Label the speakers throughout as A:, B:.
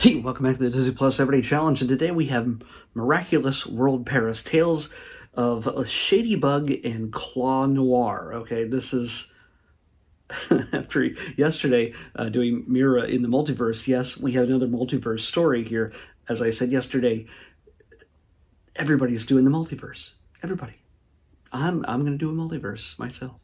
A: Hey, welcome back to the Disney Plus Everyday Challenge, and today we have Miraculous World Paris Tales of Shadybug and Claw Noir. Okay, this is after yesterday doing Mira in the multiverse. Yes, we have another multiverse story here. As I said yesterday, everybody's doing the multiverse. Everybody. I'm going to do a multiverse myself.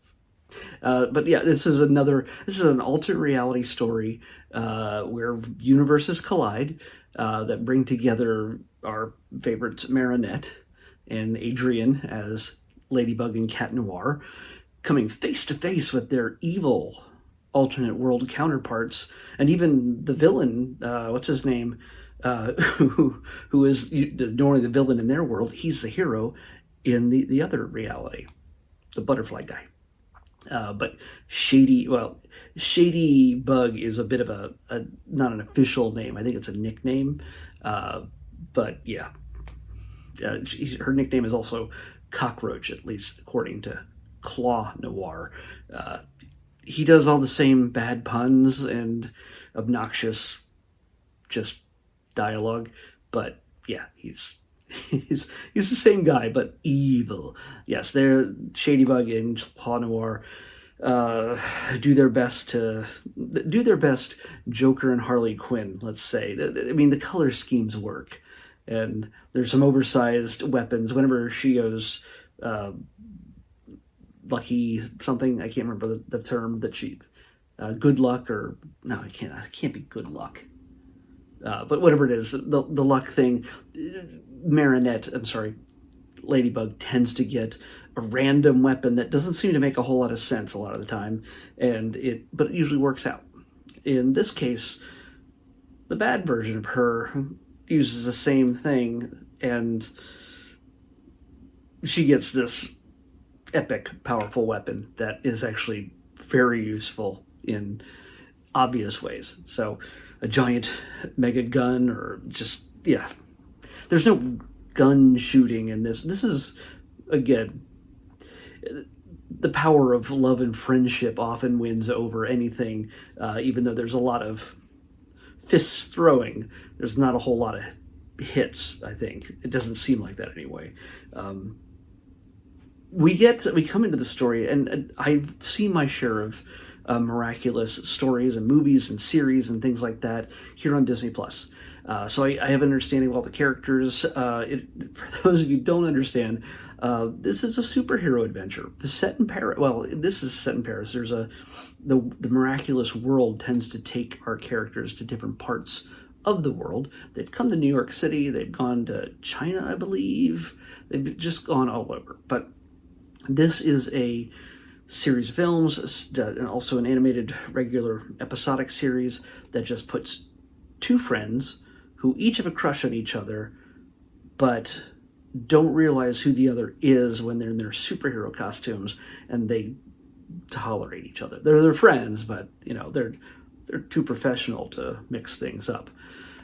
A: But yeah, this is an alternate reality story where universes collide that bring together our favorites Marinette and Adrian as Ladybug and Cat Noir, coming face to face with their evil alternate world counterparts, and even the villain, what's his name, who is normally the villain in their world, he's the hero in the other reality, the butterfly guy. But Shadybug is a bit of a not an official name. I think it's a nickname. But yeah, her nickname is also Cockroach, at least according to Claw Noir. He does all the same bad puns and obnoxious just dialogue, but yeah, he's the same guy, but evil. Yes, they're Shadybug and Claw Noir do their best Joker and Harley Quinn, let's say. I mean, the color schemes work, and there's some oversized weapons. Whenever she goes lucky something, I can't remember the term that she good luck, or no, it can't be good luck. But whatever it is, the luck thing, Ladybug tends to get a random weapon that doesn't seem to make a whole lot of sense a lot of the time, but it usually works out. In this case, the bad version of her uses the same thing, and she gets this epic, powerful weapon that is actually very useful in obvious ways. So, a giant mega gun, or just, yeah. There's no gun shooting in this. This is, again, the power of love and friendship often wins over anything, even though there's a lot of fists throwing. There's not a whole lot of hits, I think. It doesn't seem like that anyway. We come into the story, and I've seen my share of Miraculous stories and movies and series and things like that here on Disney Plus. So I have an understanding of all the characters. For those of you who don't understand, this is a superhero adventure. Set in Paris. Well, this is set in Paris. There's the Miraculous world tends to take our characters to different parts of the world. They've come to New York City. They've gone to China, I believe. They've just gone all over. But this is a series of films, and also an animated regular episodic series that just puts two friends who each have a crush on each other, but don't realize who the other is when they're in their superhero costumes, and they tolerate each other. They're friends, but they're too professional to mix things up.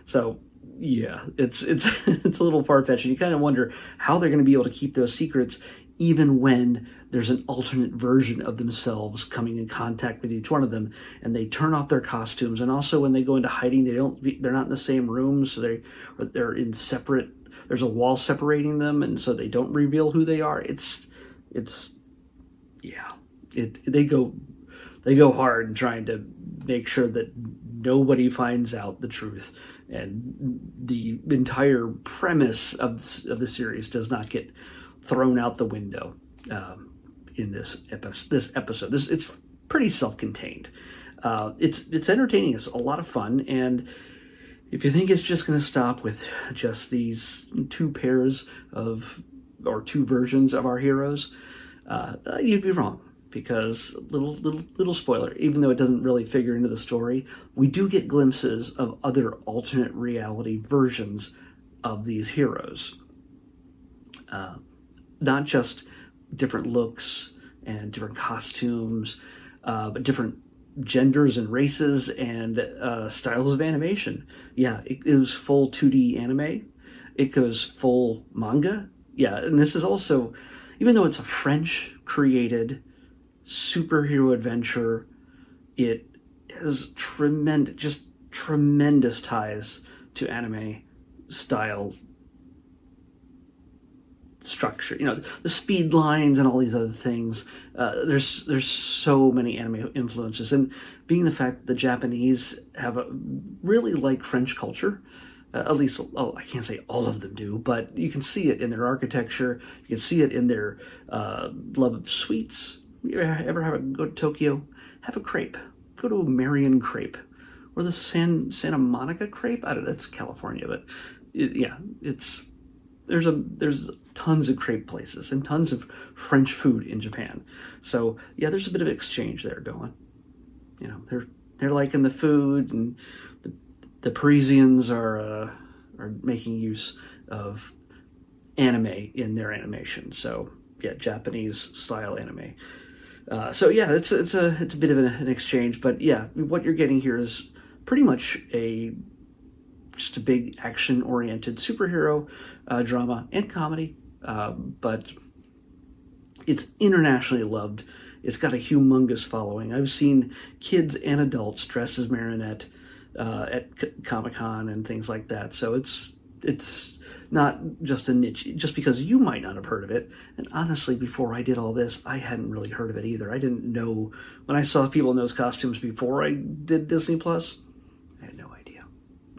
A: So yeah, it's it's a little far-fetched, and you kind of wonder how they're going to be able to keep those secrets even when there's an alternate version of themselves coming in contact with each one of them, and they turn off their costumes. And also when they go into hiding, they're not in the same room, so they're in separate. There's a wall separating them, and so they don't reveal who they are. They go hard in trying to make sure that nobody finds out the truth, and the entire premise of the series does not get thrown out the window in this episode. It's pretty self-contained. It's entertaining. It's a lot of fun, and if you think it's just going to stop with just these two versions of our heroes, you'd be wrong. Because little spoiler, even though it doesn't really figure into the story, we do get glimpses of other alternate reality versions of these heroes. Not just different looks and different costumes, but different genders and races and styles of animation. Yeah, it was full 2D anime. It goes full manga. Yeah, and this is also, even though it's a French-created superhero adventure, it has tremendous ties to anime style structure. You know, the speed lines and all these other things. There's so many anime influences, and being the fact that the Japanese have a really like French culture. At least, I can't say all of them do, but you can see it in their architecture. You can see it in their love of sweets. You ever go to Tokyo, have a crepe. Go to a Marion crepe, or the Santa Monica crepe. I don't know, that's California, but there's tons of crepe places and tons of French food in Japan. So yeah, there's a bit of exchange there going. You know, they're liking the food, and the Parisians are making use of anime in their animation. So yeah, Japanese style anime. So yeah, it's a bit of an exchange, but yeah, what you're getting here is pretty much just a big action oriented superhero drama and comedy, but it's internationally loved. It's got a humongous following. I've seen kids and adults dressed as Marinette at Comic-Con and things like that. So it's not just a niche, just because you might not have heard of it. And honestly, before I did all this, I hadn't really heard of it either. I didn't know, when I saw people in those costumes before I did Disney Plus, I had no idea.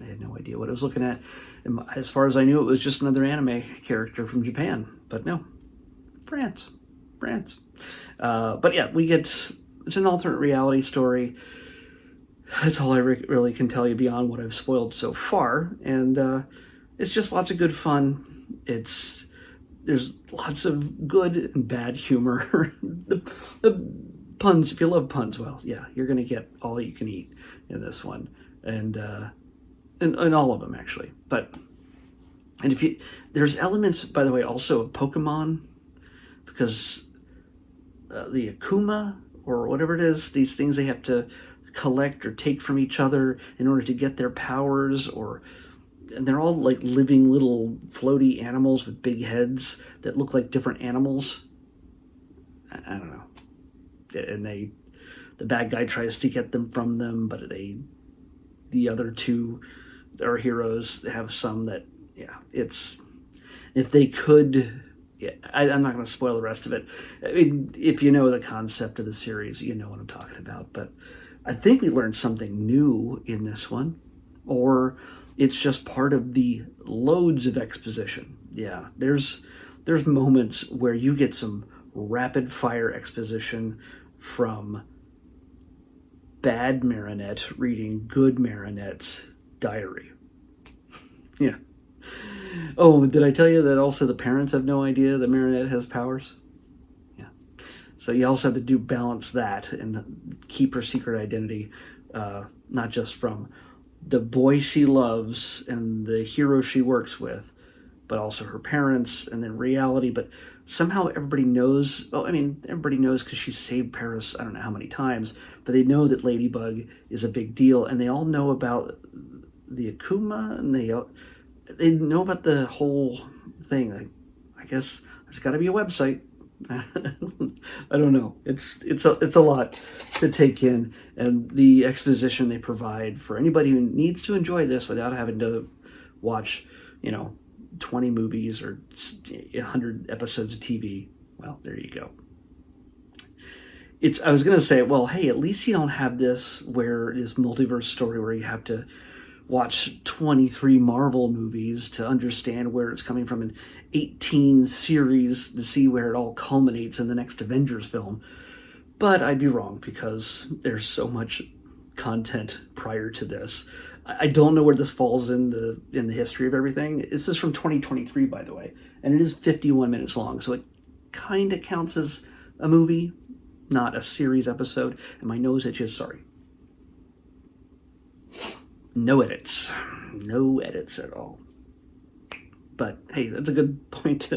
A: I had no idea what I was looking at. And as far as I knew, it was just another anime character from Japan. But no, France. But yeah, it's an alternate reality story. That's all I really can tell you beyond what I've spoiled so far. And it's just lots of good fun. There's lots of good and bad humor. the puns, if you love puns, well, yeah, you're going to get all you can eat in this one. And all of them, actually. There's elements, by the way, also of Pokemon, because the Akuma, or whatever it is, these things they have to collect or take from each other in order to get their powers, and they're all like living little floaty animals with big heads that look like different animals. I don't know. And the bad guy tries to get them from them, but the other two, our heroes, have some that, yeah, if they could, yeah, I'm not going to spoil the rest of it. I mean, if you know the concept of the series, you know what I'm talking about. But I think we learned something new in this one, or it's just part of the loads of exposition. Yeah, there's moments where you get some rapid fire exposition from bad Marinette reading good Marinette's diary. Yeah. Oh, did I tell you that also the parents have no idea that Marinette has powers? Yeah. So you also have to balance that and keep her secret identity, not just from the boy she loves and the hero she works with, but also her parents, and then reality. But somehow everybody knows, well, I mean, everybody knows because she saved Paris I don't know how many times, but they know that Ladybug is a big deal, and they all know about the Akuma, and they know about the whole thing. I guess there's got to be a website. I don't know. It's a lot to take in, and the exposition they provide for anybody who needs to enjoy this without having to watch, 20 movies or 100 episodes of TV. Well, there you go. I was going to say, well, hey, at least you don't have this multiverse story where you have to watch 23 Marvel movies to understand where it's coming from, and 18 series to see where it all culminates in the next Avengers film. But I'd be wrong, because there's so much content prior to this. I don't know where this falls in the history of everything. This is from 2023, by the way, and it is 51 minutes long, so it kind of counts as a movie, not a series episode. And my nose itches, sorry. No edits at all. But hey, that's a good point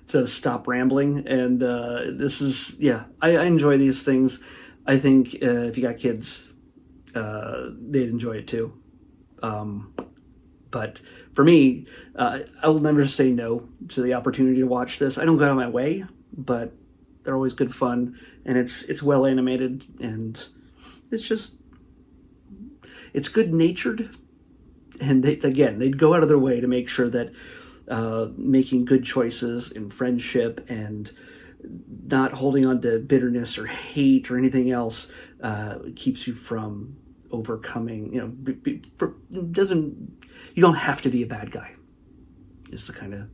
A: to stop rambling. And this is, yeah, I enjoy these things. I think if you got kids, they'd enjoy it too. But for me, I will never say no to the opportunity to watch this. I don't go out of my way, but they're always good fun, and it's well animated, and it's good natured. And they'd go out of their way to make sure that making good choices in friendship and not holding on to bitterness or hate or anything else keeps you from overcoming. You don't have to be a bad guy. Is the kind of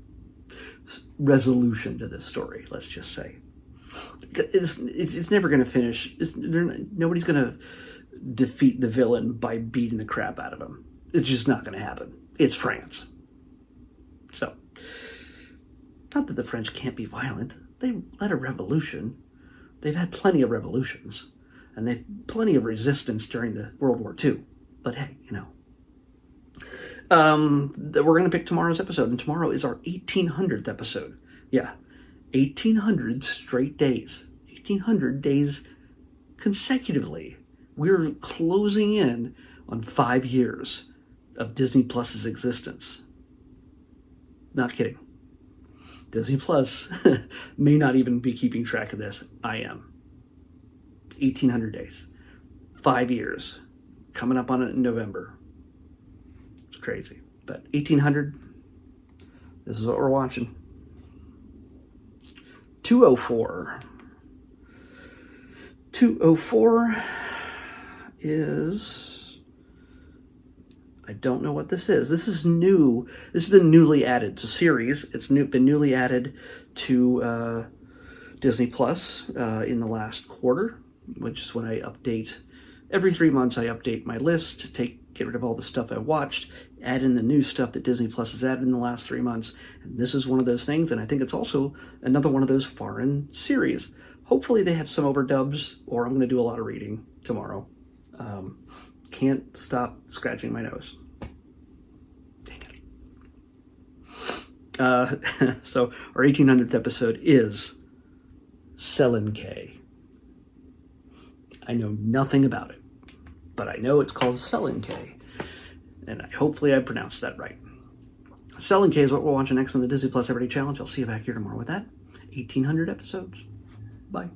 A: resolution to this story. Let's just say it's never going to finish. Nobody's going to defeat the villain by beating the crap out of him. It's just not going to happen. It's France. So, not that the French can't be violent. They led a revolution. They've had plenty of revolutions. And they've plenty of resistance during the World War II. But hey, we're going to pick tomorrow's episode. And tomorrow is our 1800th episode. Yeah, 1800 straight days. 1800 days consecutively. We're closing in on 5 years of Disney Plus's existence. Not kidding. Disney Plus may not even be keeping track of this. I am. 1,800 days. 5 years. Coming up on it in November. It's crazy. But 1,800, this is what we're watching. 204. 204 is... I don't know what this is. This is new. This has been newly added. It's a series. It's been newly added to Disney Plus in the last quarter, which is when I update. Every 3 months I update my list, get rid of all the stuff I watched, add in the new stuff that Disney Plus has added in the last 3 months. And this is one of those things, and I think it's also another one of those foreign series. Hopefully they have some overdubs, or I'm going to do a lot of reading tomorrow. Can't stop scratching my nose. Dang it. So our 1800th episode is Selenke. I know nothing about it, but I know it's called Selenke, and hopefully I pronounced that right. Selenke is what we're watching next on the Disney Plus Everyday Challenge. I'll see you back here tomorrow with that. 1800 episodes. Bye.